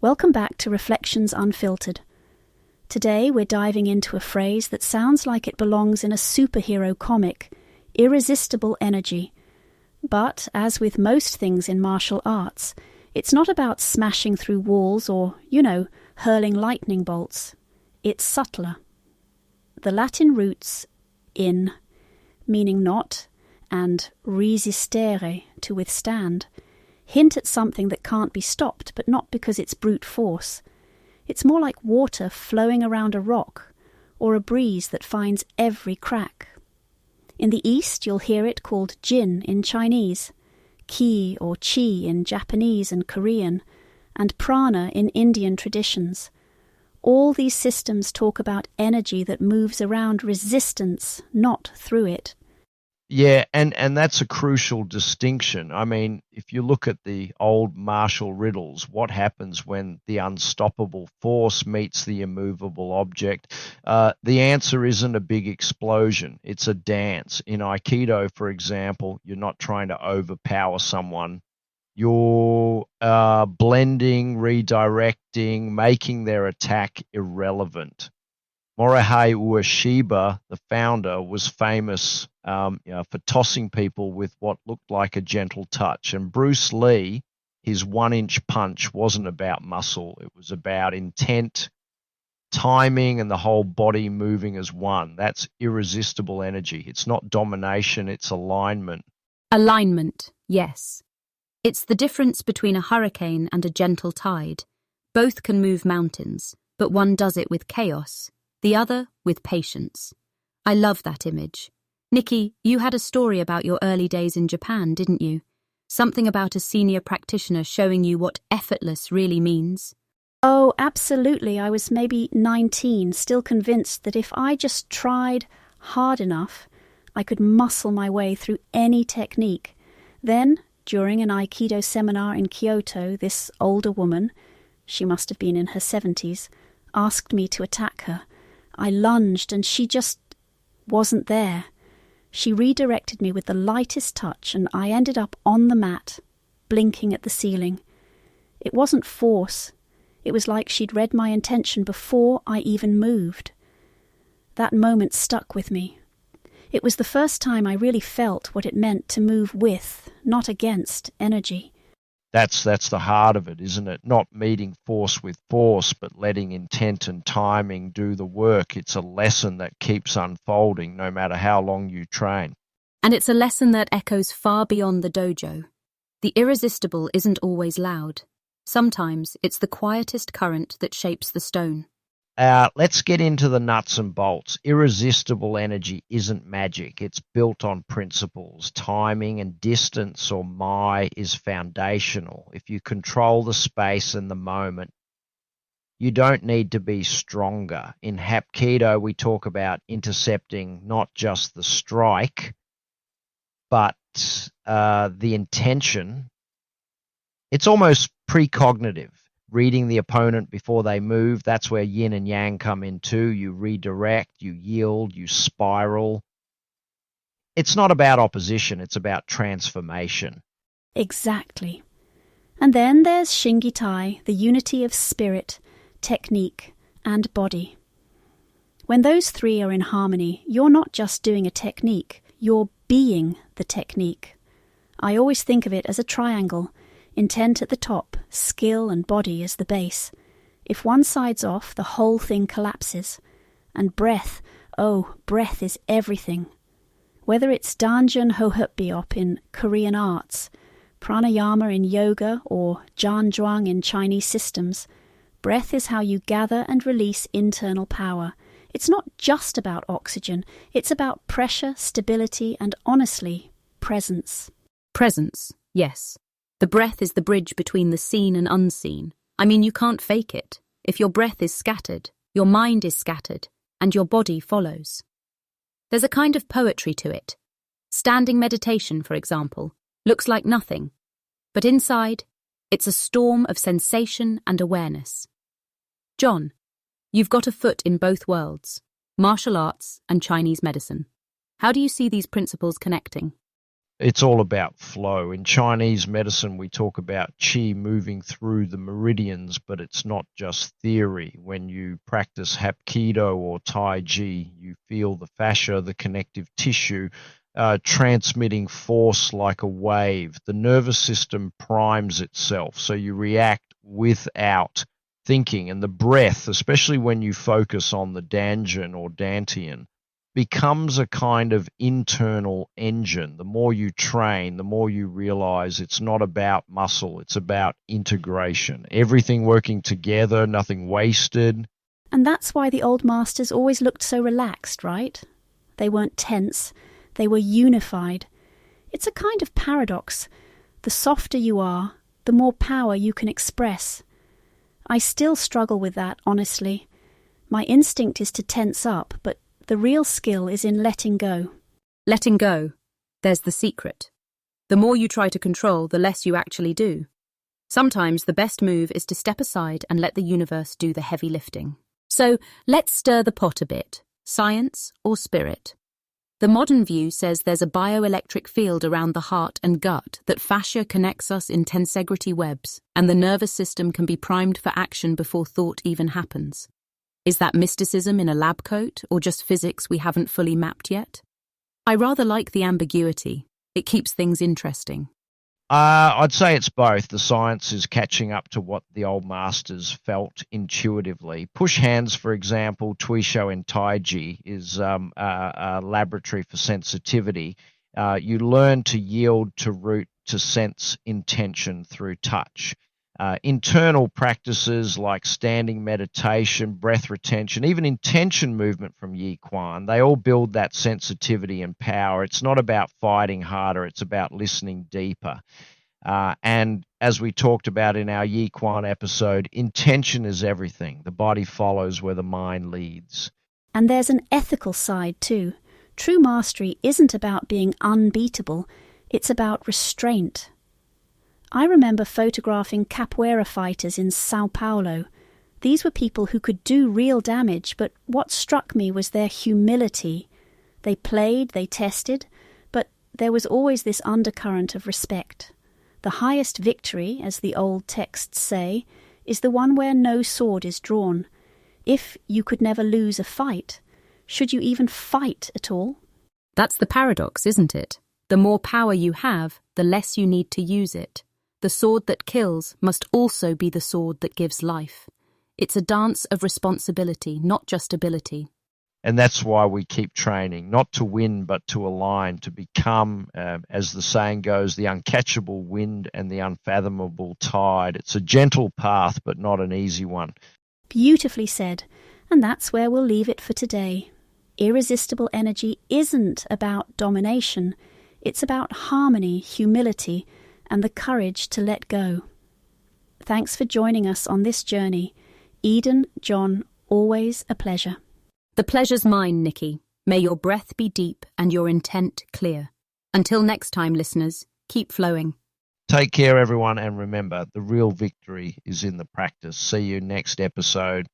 Welcome back to Reflections Unfiltered. Today we're diving into a phrase that sounds like it belongs in a superhero comic, irresistible energy. But, as with most things in martial arts, it's not about smashing through walls or, hurling lightning bolts. It's subtler. The Latin roots in, meaning not, and resistere, to withstand, hint at something that can't be stopped, but not because it's brute force. It's more like water flowing around a rock, or a breeze that finds every crack. In the East, you'll hear it called jin in Chinese, ki or chi in Japanese and Korean, and prana in Indian traditions. All these systems talk about energy that moves around resistance, not through it. Yeah, and that's a crucial distinction. I mean, if you look at the old martial riddles, what happens when the unstoppable force meets the immovable object? The answer isn't a big explosion. It's a dance. In Aikido, for example, you're not trying to overpower someone. You're blending, redirecting, making their attack irrelevant. Morihei Ueshiba, the founder, was famous for tossing people with what looked like a gentle touch. And Bruce Lee, his 1-inch punch wasn't about muscle. It was about intent, timing, and the whole body moving as one. That's irresistible energy. It's not domination, it's alignment. Alignment, yes. It's the difference between a hurricane and a gentle tide. Both can move mountains, but one does it with chaos, the other with patience. I love that image. Nikki, you had a story about your early days in Japan, didn't you? Something about a senior practitioner showing you what effortless really means. Oh, absolutely. I was maybe 19, still convinced that if I just tried hard enough, I could muscle my way through any technique. Then, during an Aikido seminar in Kyoto, this older woman, she must have been in her 70s, asked me to attack her. I lunged and she just wasn't there. She redirected me with the lightest touch and I ended up on the mat, blinking at the ceiling. It wasn't force. It was like she'd read my intention before I even moved. That moment stuck with me. It was the first time I really felt what it meant to move with, not against, energy. That's the heart of it, isn't it? Not meeting force with force, but letting intent and timing do the work. It's a lesson that keeps unfolding no matter how long you train. And it's a lesson that echoes far beyond the dojo. The irresistible isn't always loud. Sometimes it's the quietest current that shapes the stone. Let's get into the nuts and bolts. Irresistible energy isn't magic. It's built on principles. Timing and distance, or mai, is foundational. If you control the space and the moment, you don't need to be stronger. In Hapkido, we talk about intercepting not just the strike, but the intention. It's almost precognitive. Reading the opponent before they move, that's where yin and yang come in too. You redirect, you yield, you spiral. It's not about opposition, it's about transformation. Exactly. And then there's Shingitai, the unity of spirit, technique, and body. When those three are in harmony, you're not just doing a technique, you're being the technique. I always think of it as a triangle. Intent at the top, skill and body as the base. If one side's off, the whole thing collapses. And breath, breath is everything. Whether it's Danjun Hohutbiop in Korean arts, pranayama in yoga, or Jianzhuang in Chinese systems, breath is how you gather and release internal power. It's not just about oxygen, it's about pressure, stability, and honestly, presence. Presence, yes. The breath is the bridge between the seen and unseen. I mean, you can't fake it. If your breath is scattered, your mind is scattered, and your body follows. There's a kind of poetry to it. Standing meditation, for example, looks like nothing, but inside, it's a storm of sensation and awareness. John, you've got a foot in both worlds, martial arts and Chinese medicine. How do you see these principles connecting? It's all about flow. In Chinese medicine, we talk about qi moving through the meridians, but it's not just theory. When you practice Hapkido or Tai Chi, you feel the fascia, the connective tissue, transmitting force like a wave. The nervous system primes itself, so you react without thinking. And the breath, especially when you focus on the Dantian or Dantian, becomes a kind of internal engine. The more you train, the more you realize it's not about muscle, it's about integration. Everything working together, nothing wasted. And that's why the old masters always looked so relaxed, right? They weren't tense, they were unified. It's a kind of paradox. The softer you are, the more power you can express. I still struggle with that, honestly. My instinct is to tense up, but the real skill is in letting go. Letting go. There's the secret. The more you try to control, the less you actually do. Sometimes the best move is to step aside and let the universe do the heavy lifting. So let's stir the pot a bit. Science or spirit? The modern view says there's a bioelectric field around the heart and gut, that fascia connects us in tensegrity webs, and the nervous system can be primed for action before thought even happens. Is that mysticism in a lab coat, or just physics we haven't fully mapped yet? I rather like the ambiguity. It keeps things interesting. I'd say it's both. The science is catching up to what the old masters felt intuitively. Push hands, for example, Tuisho in Taiji, is a laboratory for sensitivity. You learn to yield to root to sense intention through touch. Internal practices like standing meditation, breath retention, even intention movement from Yi Kuan, they all build that sensitivity and power. It's not about fighting harder, it's about listening deeper. And as we talked about in our Yi Kuan episode, intention is everything. The body follows where the mind leads. And there's an ethical side too. True mastery isn't about being unbeatable, it's about restraint. I remember photographing capoeira fighters in Sao Paulo. These were people who could do real damage, but what struck me was their humility. They played, they tested, but there was always this undercurrent of respect. The highest victory, as the old texts say, is the one where no sword is drawn. If you could never lose a fight, should you even fight at all? That's the paradox, isn't it? The more power you have, the less you need to use it. The sword that kills must also be the sword that gives life. It's a dance of responsibility, not just ability. And that's why we keep training, not to win, but to align, to become, as the saying goes, the uncatchable wind and the unfathomable tide. It's a gentle path, but not an easy one. Beautifully said. And that's where we'll leave it for today. Irresistible energy isn't about domination. It's about harmony, humility, and the courage to let go. Thanks for joining us on this journey. Eden, John, always a pleasure. The pleasure's mine, Nikki. May your breath be deep and your intent clear. Until next time, listeners, keep flowing. Take care, everyone, and remember, the real victory is in the practice. See you next episode.